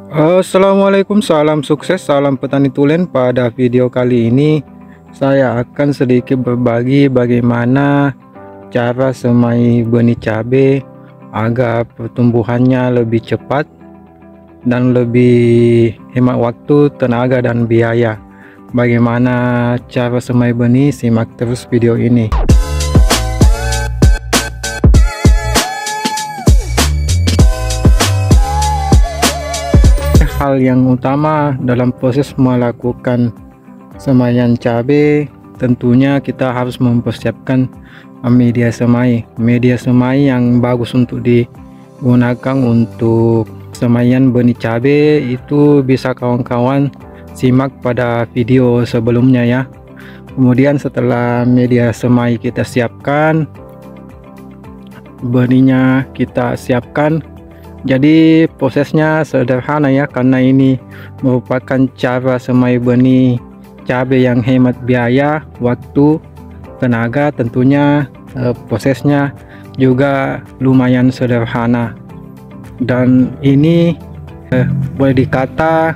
Assalamualaikum, salam sukses, salam petani tulen. Pada video kali ini saya akan sedikit berbagi bagaimana cara semai benih cabai agar pertumbuhannya lebih cepat dan lebih hemat waktu, tenaga dan biaya. Bagaimana cara semai benih? Simak terus video ini. Hal yang utama dalam proses melakukan semaian cabai, tentunya kita harus mempersiapkan media semai. Media semai yang bagus untuk digunakan untuk semaian benih cabai itu bisa kawan-kawan simak pada video sebelumnya ya. Kemudian setelah media semai kita siapkan, benihnya kita siapkan. Jadi prosesnya sederhana ya, karena ini merupakan cara semai benih cabai yang hemat biaya, waktu, tenaga. Tentunya prosesnya juga lumayan sederhana, dan ini boleh dikata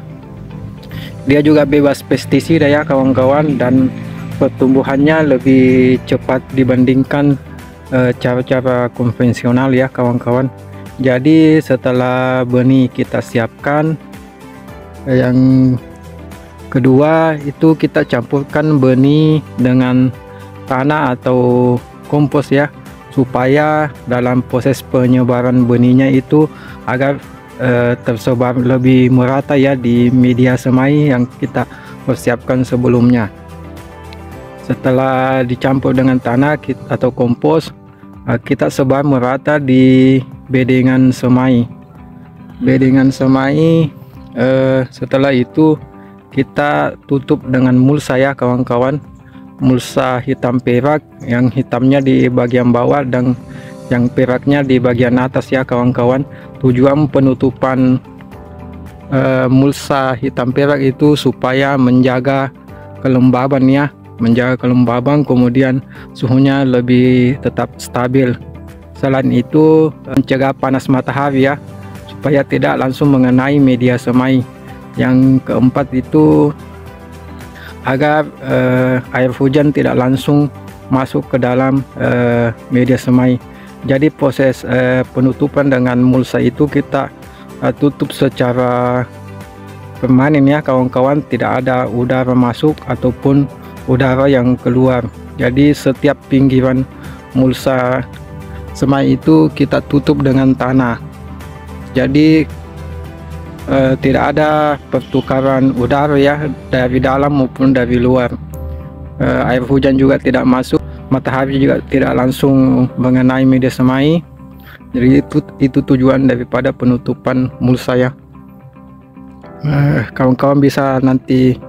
dia juga bebas pestisida ya kawan-kawan, dan pertumbuhannya lebih cepat dibandingkan cara-cara konvensional ya kawan-kawan. Jadi setelah benih kita siapkan, yang kedua itu kita campurkan benih dengan tanah atau kompos ya, supaya dalam proses penyebaran benihnya itu agar tersebar lebih merata ya di media semai yang kita persiapkan sebelumnya. Setelah dicampur dengan tanah atau kompos, kita sebar merata di bedengan semai. Setelah itu kita tutup dengan mulsa ya kawan-kawan, mulsa hitam perak, yang hitamnya di bagian bawah dan yang peraknya di bagian atas ya kawan-kawan. Tujuan penutupan mulsa hitam perak itu supaya menjaga kelembaban ya, kemudian suhunya lebih tetap stabil. Selain itu mencegah panas matahari ya, supaya tidak langsung mengenai media semai. Yang keempat itu agar air hujan tidak langsung masuk ke dalam media semai. Jadi proses penutupan dengan mulsa itu kita tutup secara permanen ya kawan-kawan, tidak ada udara masuk ataupun udara yang keluar. Jadi setiap pinggiran mulsa semai itu kita tutup dengan tanah, jadi tidak ada pertukaran udara ya dari dalam maupun dari luar. Air hujan juga tidak masuk, matahari juga tidak langsung mengenai media semai. Jadi itu tujuan daripada penutupan mulsa ya. Kawan-kawan bisa nanti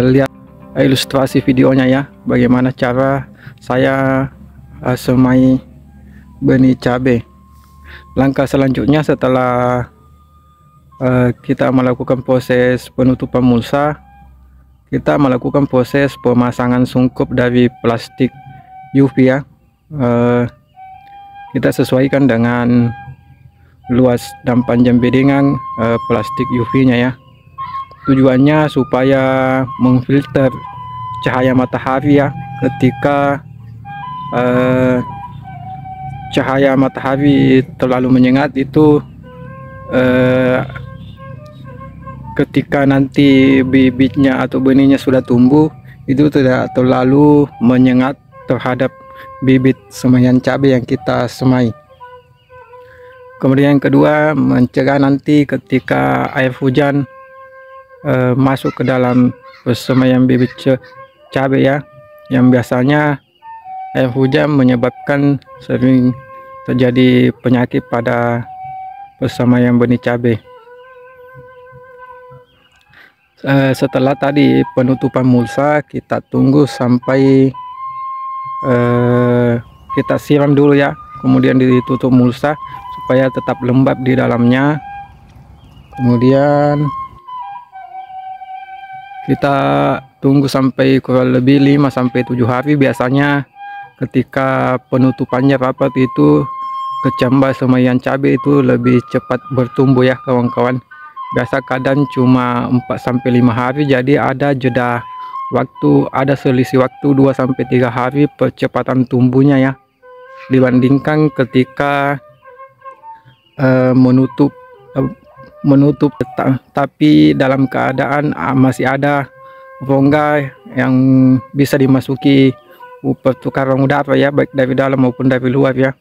lihat ilustrasi videonya ya, bagaimana cara saya semai benih cabai. Langkah selanjutnya setelah kita melakukan proses penutupan mulsa, kita melakukan proses pemasangan sungkup dari plastik UV ya. Kita sesuaikan dengan luas dan panjang bedengan plastik UV nya ya. Tujuannya supaya memfilter cahaya matahari ya. Ketika cahaya matahari terlalu menyengat itu, ketika nanti bibitnya atau benihnya sudah tumbuh, itu tidak terlalu menyengat terhadap bibit semaian cabai yang kita semai. Kemudian yang kedua, mencegah nanti ketika air hujan masuk ke dalam semaian bibit cabai ya, yang biasanya air hujan menyebabkan sering terjadi penyakit pada persemaian benih cabai. Setelah tadi penutupan mulsa, kita tunggu sampai kita siram dulu ya, kemudian ditutup mulsa supaya tetap lembab di dalamnya. Kemudian kita tunggu sampai kurang lebih 5-7 hari. Biasanya ketika penutupannya rapat itu kecambah semaian cabai itu lebih cepat bertumbuh ya kawan-kawan. biasa kadang cuma 4 sampai 5 hari, jadi ada jeda waktu, ada selisih waktu 2 sampai 3 hari percepatan tumbuhnya ya, dibandingkan ketika menutup tapi dalam keadaan masih ada rongga yang bisa dimasuki pertukaran udara ya, baik dari dalam maupun dari luar ya.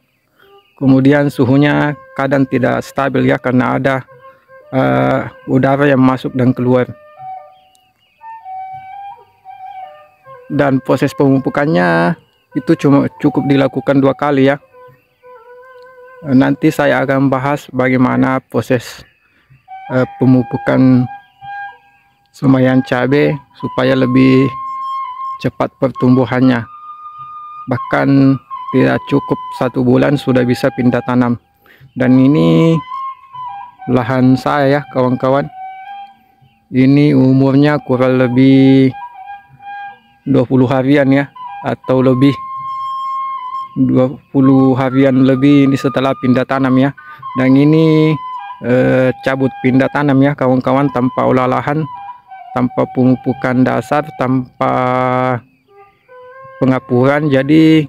Kemudian suhunya kadang tidak stabil ya, karena ada udara yang masuk dan keluar. Dan proses pemupukannya itu cukup dilakukan 2 kali ya. Nanti saya akan bahas bagaimana proses pemupukan lumayan cabai supaya lebih cepat pertumbuhannya. Bahkan tidak cukup 1 bulan sudah bisa pindah tanam. Dan ini lahan saya ya kawan-kawan, ini umurnya kurang lebih 20 harian ya, atau lebih 20 harian lebih ini setelah pindah tanam ya. Dan ini cabut pindah tanam ya kawan-kawan, tanpa olah lahan, tanpa pemupukan dasar, tanpa pengapuran. Jadi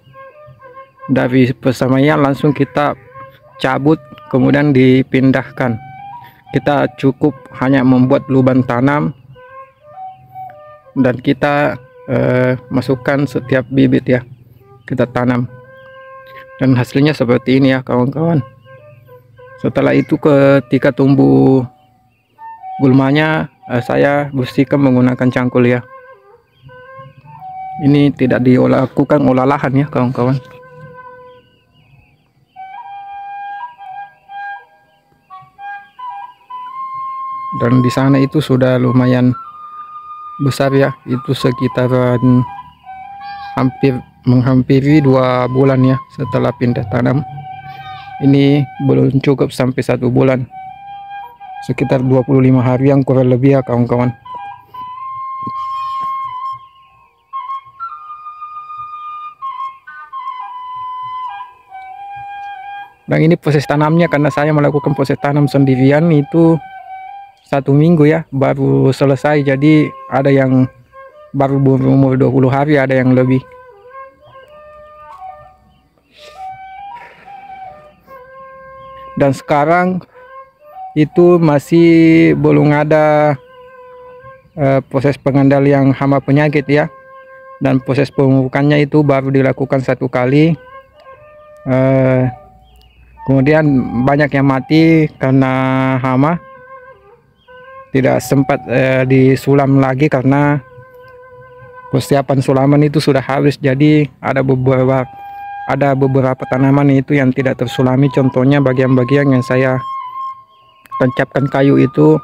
dari persemaian langsung kita cabut kemudian dipindahkan. Kita cukup hanya membuat lubang tanam dan kita masukkan setiap bibit ya, kita tanam. Dan hasilnya seperti ini ya kawan-kawan. Setelah itu ketika tumbuh gulmanya, saya bersihkan menggunakan cangkul ya. Ini tidak dilakukan olah lahan ya kawan-kawan. Dan di sana itu sudah lumayan besar ya, itu sekitaran menghampiri 2 bulan ya setelah pindah tanam. Ini belum cukup sampai 1 bulan, sekitar 25 hari yang kurang lebih ya kawan-kawan. Dan ini proses tanamnya, karena saya melakukan proses tanam sendirian itu 1 minggu ya baru selesai. Jadi ada yang baru berumur 20 hari, ada yang lebih. Dan sekarang itu masih belum ada proses pengendalian hama penyakit ya. Dan proses pemupukannya itu baru dilakukan 1 kali. Kemudian banyak yang mati karena hama, tidak sempat disulam lagi karena persiapan sulaman itu sudah habis. Jadi ada beberapa tanaman itu yang tidak tersulami, contohnya bagian-bagian yang saya tancapkan kayu itu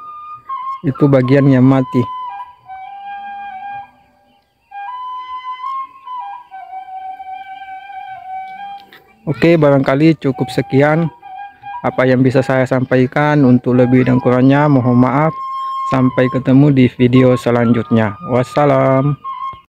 bagian yang mati. Oke, barangkali cukup sekian apa yang bisa saya sampaikan. Untuk lebih dan kurangnya mohon maaf. Sampai ketemu di video selanjutnya. Wassalam.